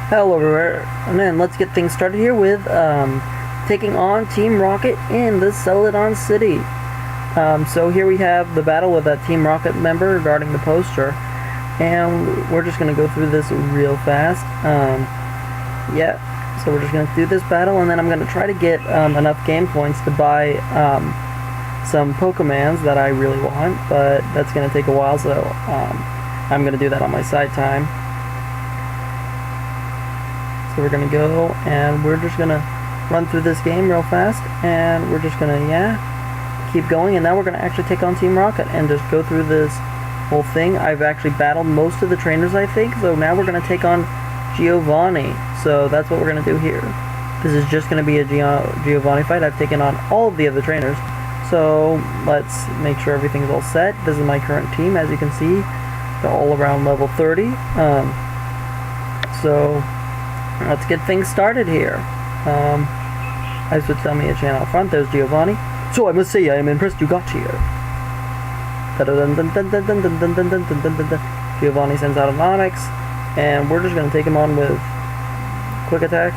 Hello everywhere, and then let's get things started here with taking on Team Rocket in the Celadon City. So here we have the battle with a Team Rocket member regarding the poster, and we're just going to go through this real fast. Yeah, so we're just going to do this battle, and then I'm going to try to get enough game points to buy some Pokemons that I really want, but that's going to take a while, so I'm going to do that on my side time. So we're gonna go and we're just gonna run through this game real fast, and we're just gonna keep going, and now we're gonna actually take on Team Rocket and just go through this whole thing. I've actually battled most of the trainers, I think, so now we're gonna take on Giovanni. So that's what we're gonna do here. This is just gonna be a Giovanni fight. I've taken on all of the other trainers, so let's make sure everything's all set. This is my current team. As you can see, they're all around level 30. So let's get things started here. I switched on me a channel up front. There's Giovanni. So I must say, I am impressed you got here. Giovanni sends out an Onyx, and we're just going to take him on with Quick Attack,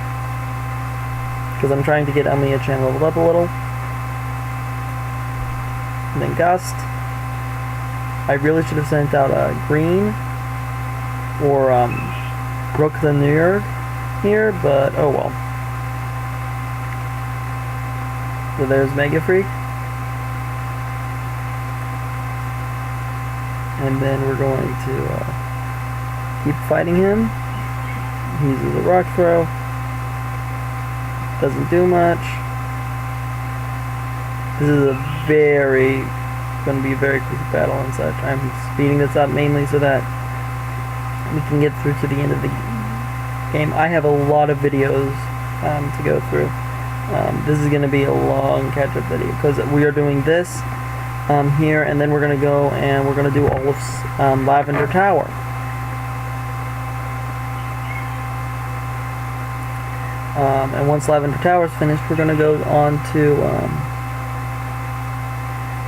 because I'm trying to get Elmia-chan leveled up a little. And then Gust. I really should have sent out a Green or Brook the Nerd here, but oh well. So there's Mega Freak, and then we're going to keep fighting him. He uses a Rock Throw, doesn't do much. This is going to be a very quick battle and such. I'm speeding this up mainly so that we can get through to the end of the game. I have a lot of videos to go through. This is going to be a long catch-up video because we are doing this here, and then we're going to go and we're going to do all of Lavender Tower. And once Lavender Tower is finished, we're going to go on to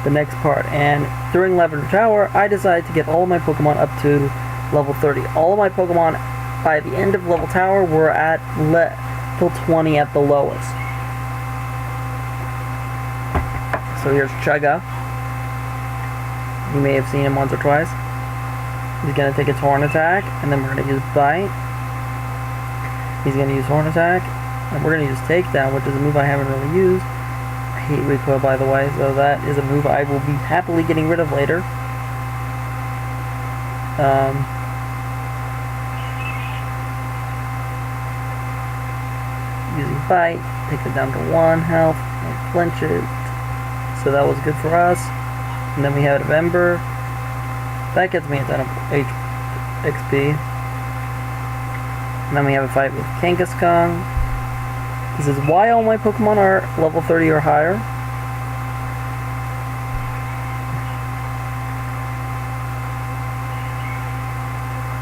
the next part. And during Lavender Tower, I decided to get all of my Pokemon up to level 30. All of my Pokemon by the end of level tower were at level 20 at the lowest. So here's Chugga. You may have seen him once or twice. He's going to take a Horn Attack, and then we're going to use Bite. He's going to use Horn Attack, and we're going to use Takedown, which is a move I haven't really used. I hate Recoil, by the way, so that is a move I will be happily getting rid of later. Using Bite, takes it down to 1 health, and flinch it. So that was good for us. And then we have Ember. That gets me a ton of XP. And then we have a fight with Kangaskhan. This is why all my Pokemon are level 30 or higher.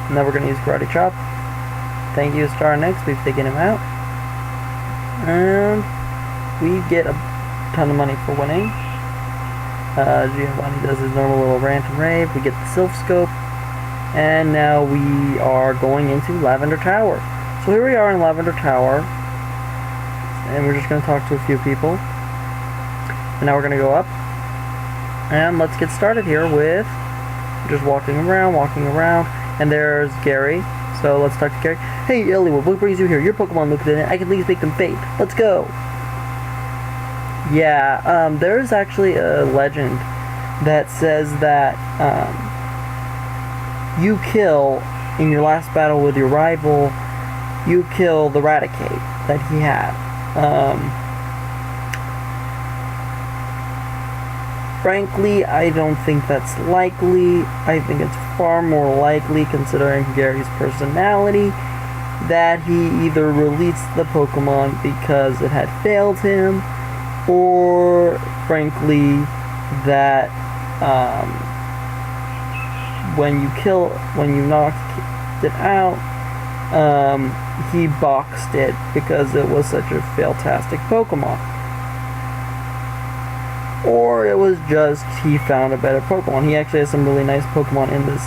And then we're going to use Karate Chop. Thank you, Star Next. We've taken him out. And we get a ton of money for winning. Giovanni does his normal little rant and rave. We get the Silph Scope. And now we are going into Lavender Tower. So here we are in Lavender Tower. And we're just going to talk to a few people. And now we're going to go up. And let's get started here with just walking around. And there's Gary. So let's talk to Gary. Hey, Eliud, what brings you here? Your Pokemon look at it. I can at least make them faint. Let's go. Yeah, there's actually a legend that says that you kill, in your last battle with your rival, you kill the Raticate that he had. Frankly, I don't think that's likely. I think it's far more likely, considering Gary's personality, that he either released the Pokemon because it had failed him, or frankly that when you knocked it out, he boxed it because it was such a fail-tastic Pokemon. Or it was just he found a better Pokemon. He actually has some really nice Pokemon in this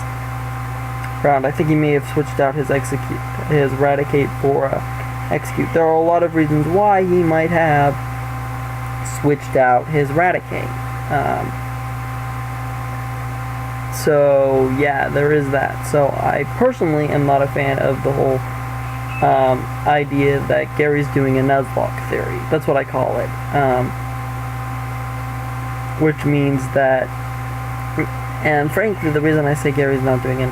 round. I think he may have switched out his his Raticate for Execute. There are a lot of reasons why he might have switched out his Raticate. So yeah, there is that. So I personally am not a fan of the whole idea that Gary's doing a Nuzlocke theory. That's what I call it. Which means that, and frankly, the reason I say Gary's not doing a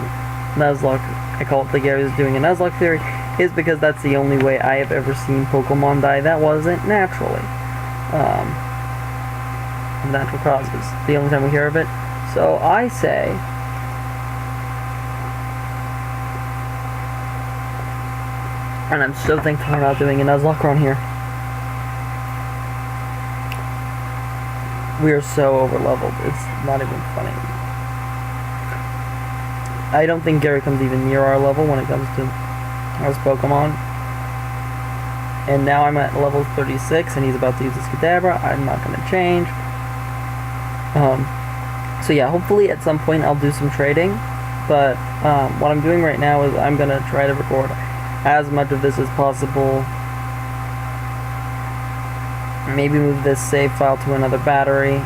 Nuzlocke, I call it the Gary's doing a Nuzlocke theory, is because that's the only way I have ever seen Pokemon die that wasn't naturally. Natural causes. The only time we hear of it. So I say, and I'm so thankful we're not doing a Nuzlocke run here. We are so over-leveled, it's not even funny. I don't think Gary comes even near our level when it comes to his Pokemon. And now I'm at level 36 and he's about to use his Kadabra. I'm not going to change. So yeah, hopefully at some point I'll do some trading. But what I'm doing right now is I'm going to try to record as much of this as possible. Maybe move this save file to another battery,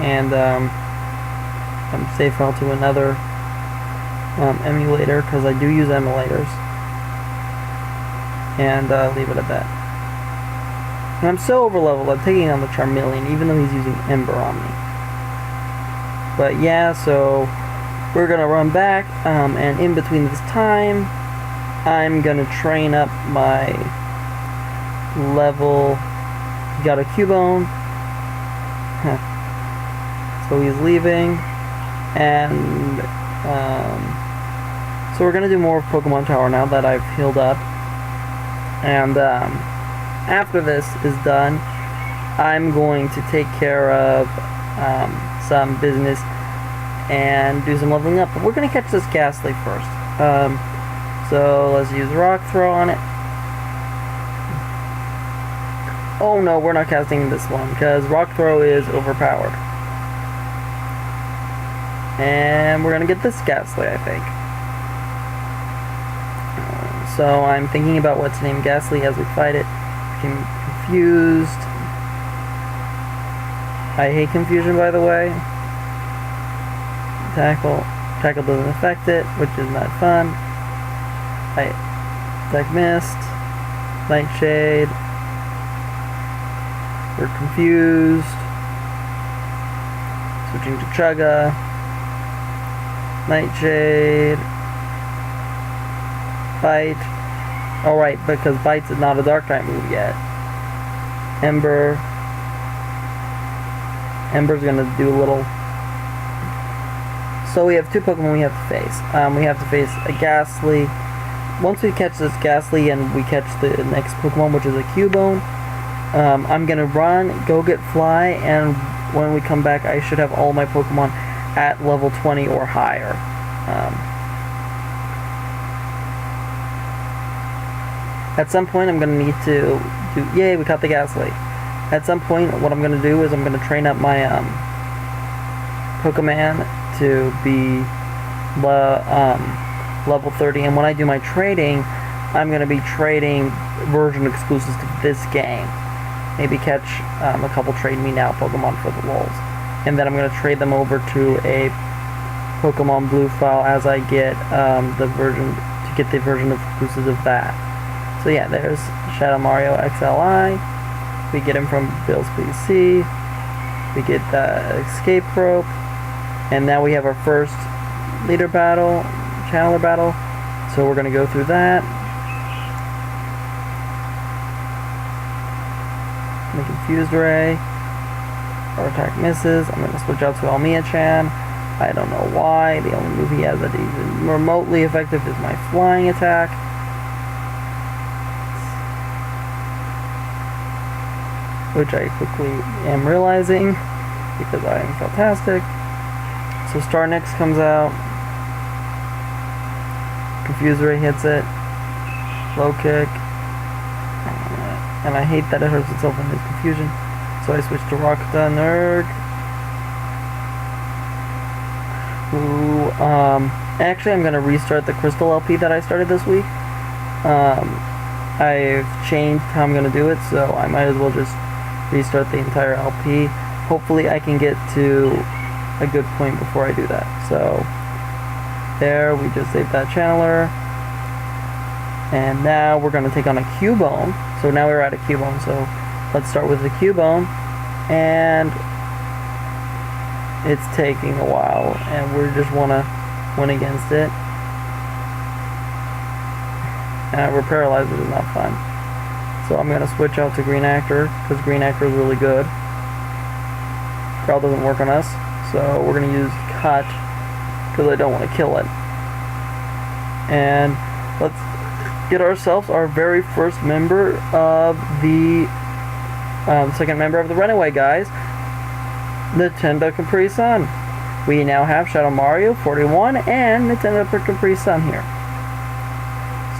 and save file to another emulator, because I do use emulators, and leave it at that. And I'm so over leveled, I'm taking on the Charmeleon, even though he's using Ember on me. But yeah, so we're gonna run back, and in between this time, I'm gonna train up my level. Got a Cubone. So he's leaving, and so we're gonna do more of Pokemon Tower now that I've healed up. And after this is done, I'm going to take care of some business and do some leveling up. But we're gonna catch this Ghastly first. So let's use Rock Throw on it. Oh no, we're not casting this one, because Rock Throw is overpowered. And we're gonna get this Ghastly, I think. So I'm thinking about what to name Ghastly as we fight it. I'm confused. I hate confusion, by the way. Tackle. Tackle doesn't affect it, which is not fun. Attack missed. Nightshade. We're confused. Switching to Chugga. Nightshade. Bite. Alright, because Bite's not a Dark type move yet. Ember. Ember's gonna do a little. So we have two Pokemon we have to face. We have to face a Ghastly. Once we catch this Ghastly and we catch the next Pokemon, which is a Cubone, I'm gonna run, go get Fly, and when we come back I should have all my Pokemon at level 20 or higher. At some point I'm gonna need to do, yay, we caught the Ghastly. At some point what I'm gonna do is I'm gonna train up my Pokemon to be level 30, and when I do my trading, I'm gonna be trading version exclusives to this game. Maybe catch a couple Trade Me Now Pokemon for the lulz. And then I'm going to trade them over to a Pokemon Blue file as I get the version of exclusives of that. So yeah, there's Shadow Mario XLI. We get him from Bill's PC. We get the Escape Rope. And now we have our first leader battle, channeler battle. So we're going to go through that. The Confused Ray. Our attack misses. I'm going to switch out to Almia-chan. I don't know why. The only move he has that is remotely effective is my flying attack. Which I quickly am realizing because I am fantastic. So Starnex comes out. Confused Ray hits it. Low kick. And I hate that it hurts itself in his confusion. So I switch to Rakata Nerd. Who, actually I'm going to restart the Crystal LP that I started this week. I've changed how I'm going to do it, so I might as well just restart the entire LP. Hopefully I can get to a good point before I do that. So there, we just saved that channeler. And now we're going to take on a Cubone. So now we're at a Cubone, so let's start with the Cubone. And it's taking a while, and we just want to win against it. We're paralyzed, which is not fun. So I'm going to switch out to Green Actor, because Green Actor is really good. Growl doesn't work on us, so we're going to use Cut, because I don't want to kill it. And let's get ourselves our very first member of the second member of the Runaway guys, Nintendo Capri Sun. We now have Shadow Mario 41 and Nintendo Capri Sun here.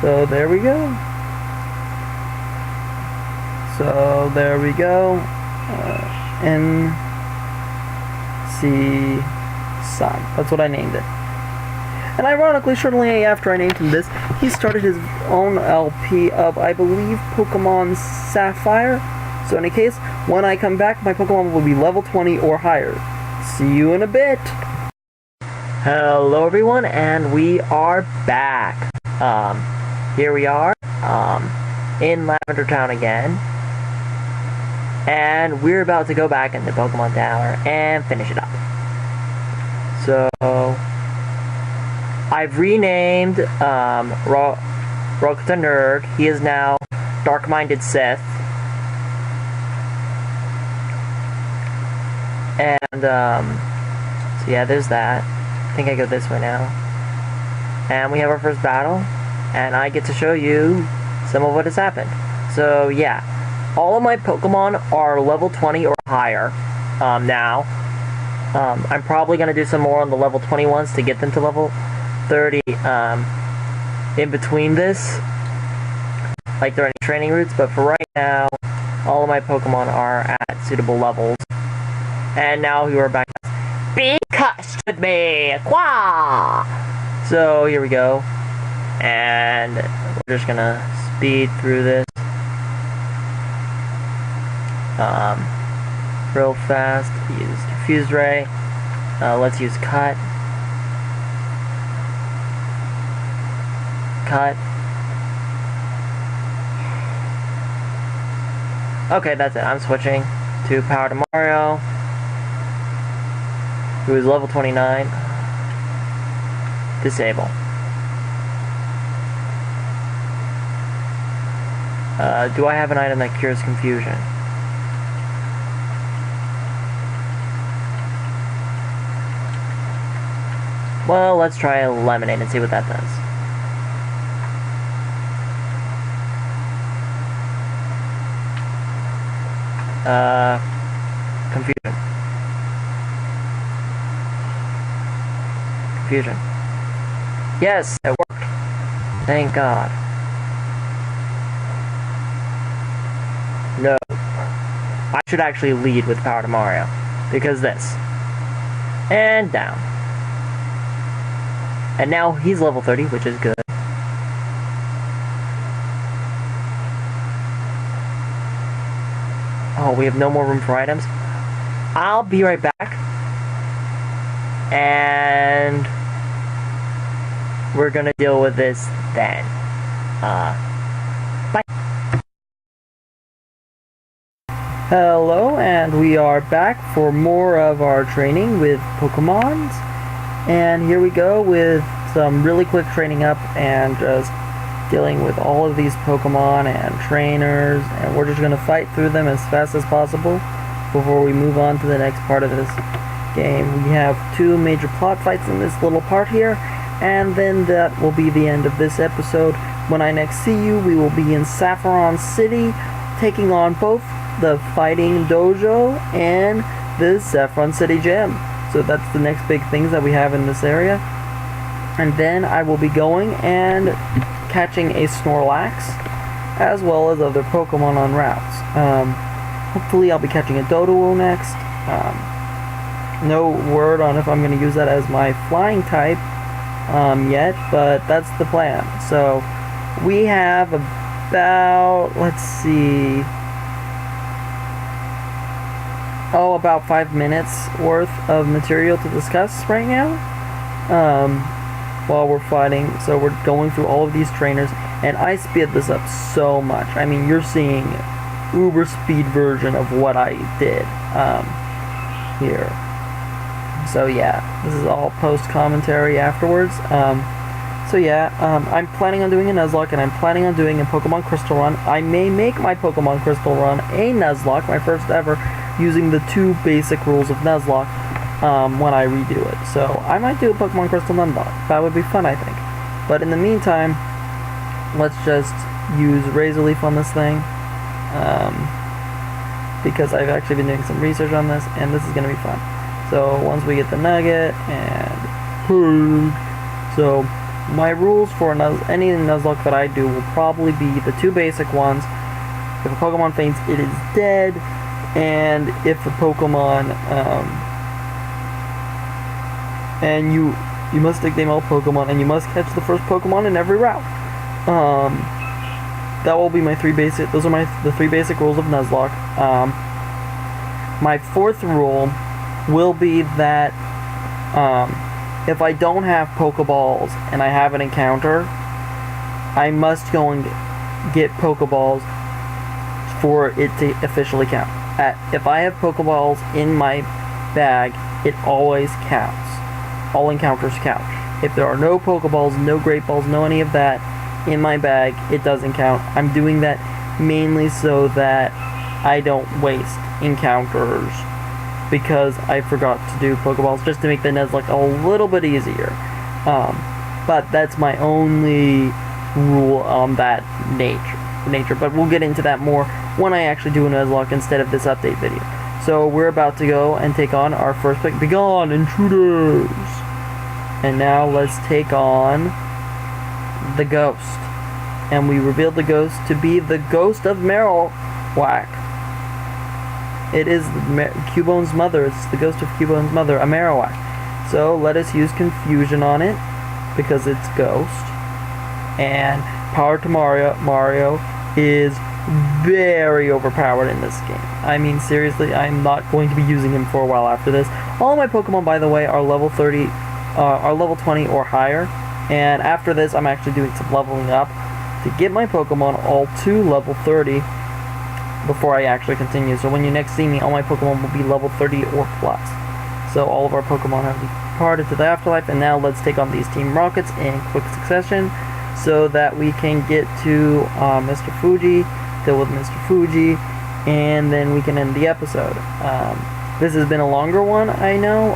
So there we go. NC Sun. That's what I named it. And ironically, shortly after I named him this, he started his own LP of, I believe, Pokemon Sapphire. So in any case, when I come back, my Pokemon will be level 20 or higher. See you in a bit. Hello everyone, and we are back. Here we are, in Lavender Town again. And we're about to go back into Pokemon Tower and finish it up. So I've renamed Rokta Nerd. He is now Dark-Minded Sith. And, so yeah, there's that. I think I go this way now. And we have our first battle, and I get to show you some of what has happened. So, yeah. All of my Pokemon are level 20 or higher, now. I'm probably going to do some more on the level 20 ones to get them to level 30, in between this. Like there are any training routes, but for right now, all of my Pokemon are at suitable levels. And now we are back. Be cussed with me! Quah! So here we go. And we're just gonna speed through this. Real fast. Use Diffuse Ray. Let's use Cut. Cut. Okay, that's it. I'm switching to Power to Mario, who is level 29. Disable. Do I have an item that cures confusion? Well, let's try Lemonade and see what that does. Confusion. Confusion. Yes, it worked. Thank God. No. I should actually lead with Power to Mario. Because this. And down. And now he's level 30, which is good. Oh, we have no more room for items. I'll be right back. And we're gonna deal with this then. Bye. Hello, and we are back for more of our training with Pokemons. And here we go with some really quick training up and just dealing with all of these Pokemon and trainers, and we're just going to fight through them as fast as possible before we move on to the next part of this game. We have two major plot fights in this little part here, and then that will be the end of this episode. When I next see you, we will be in Saffron City, taking on both the Fighting Dojo and the Saffron City Gym. So that's the next big things that we have in this area. And then I will be going and catching a Snorlax, as well as other Pokemon on routes. Hopefully I'll be catching a Doduo next. No word on if I'm going to use that as my flying type yet, but that's the plan. So we have about, let's see, about 5 minutes worth of material to discuss right now. While we're fighting, so we're going through all of these trainers, and I speed this up so much. I mean, you're seeing uber speed version of what I did here. So yeah, this is all post commentary afterwards. So yeah, I'm planning on doing a Nuzlocke, and I'm planning on doing a Pokemon Crystal run. I may make my Pokemon Crystal run a Nuzlocke, my first ever, using the 2 basic rules of Nuzlocke. When I redo it. So I might do a Pokemon Crystal Nuzlocke. That would be fun, I think. But in the meantime, let's just use Razor Leaf on this thing. Because I've actually been doing some research on this, and this is going to be fun. So once we get the Nugget, and so my rules for any Nuzlocke that I do will probably be the 2 basic ones. If a Pokemon faints, it is dead. And if a Pokemon, and you must nickname all Pokemon, and you must catch the first Pokemon in every route. That will be my 3 basic. Those are the 3 basic rules of Nuzlocke. My 4th rule will be that if I don't have Pokeballs and I have an encounter, I must go and get Pokeballs for it to officially count. If I have Pokeballs in my bag, it always counts. All encounters count. If there are no Pokeballs, no Great Balls, no any of that in my bag, it doesn't count. I'm doing that mainly so that I don't waste encounters, because I forgot to do Pokeballs, just to make the Nuzlocke a little bit easier. But that's my only rule on that nature. But we'll get into that more when I actually do a Nuzlocke instead of this update video. So we're about to go and take on our first pick. Begone, intruders! And now let's take on the Ghost. And we revealed the Ghost to be the Ghost of Marowak. It is Cubone's mother. It's the Ghost of Cubone's mother, a Marowak. So let us use Confusion on it, because it's Ghost. And Power to Mario is very overpowered in this game. I mean, seriously, I'm not going to be using him for a while after this. All my Pokemon, by the way, are level 30, are level 20 or higher. And after this, I'm actually doing some leveling up to get my Pokemon all to level 30 before I actually continue. So when you next see me, all my Pokemon will be level 30 or plus. So all of our Pokemon have departed to the afterlife, and now let's take on these Team Rockets in quick succession so that we can get to Mr. Fuji, deal with Mr. Fuji, and then we can end the episode. This has been a longer one, I know,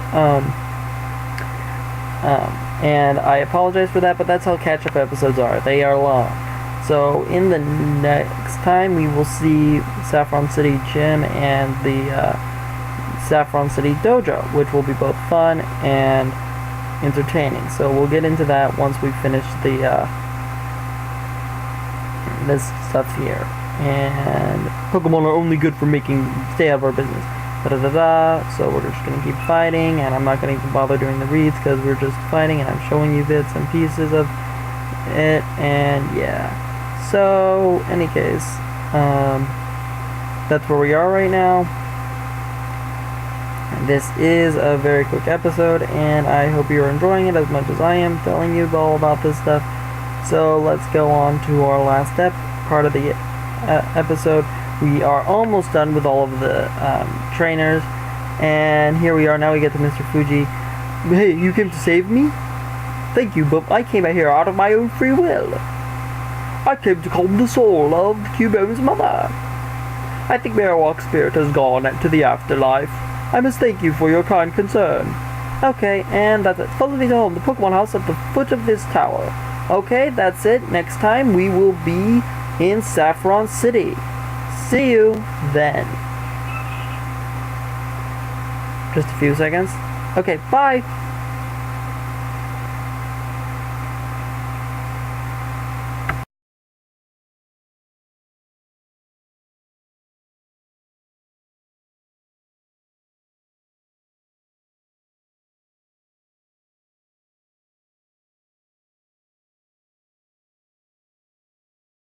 and I apologize for that, but that's how catch-up episodes are. They are long. So in the next time, we will see Saffron City Gym and the Saffron City Dojo, which will be both fun and entertaining. So we'll get into that once we finish the this stuff here. And Pokemon are only good for stay out of our business. So we're just gonna keep fighting, and I'm not gonna even bother doing the reads because we're just fighting, and I'm showing you bits and pieces of it, and yeah. So, any case, that's where we are right now. This is a very quick episode, and I hope you're enjoying it as much as I am telling you all about this stuff. So let's go on to our last part of the episode. We are almost done with all of the trainers, and here we are. Now we get to Mr. Fuji. Hey, you came to save me? Thank you, but I came out here out of my own free will. I came to calm the soul of Cubone's mother. I think Marowak's spirit has gone to the afterlife. I must thank you for your kind concern. Okay, and that's it. Follow me to home, the Pokemon house at the foot of this tower. Okay, that's it. Next time we will be in Saffron City. See you then. Just a few seconds. Okay, bye.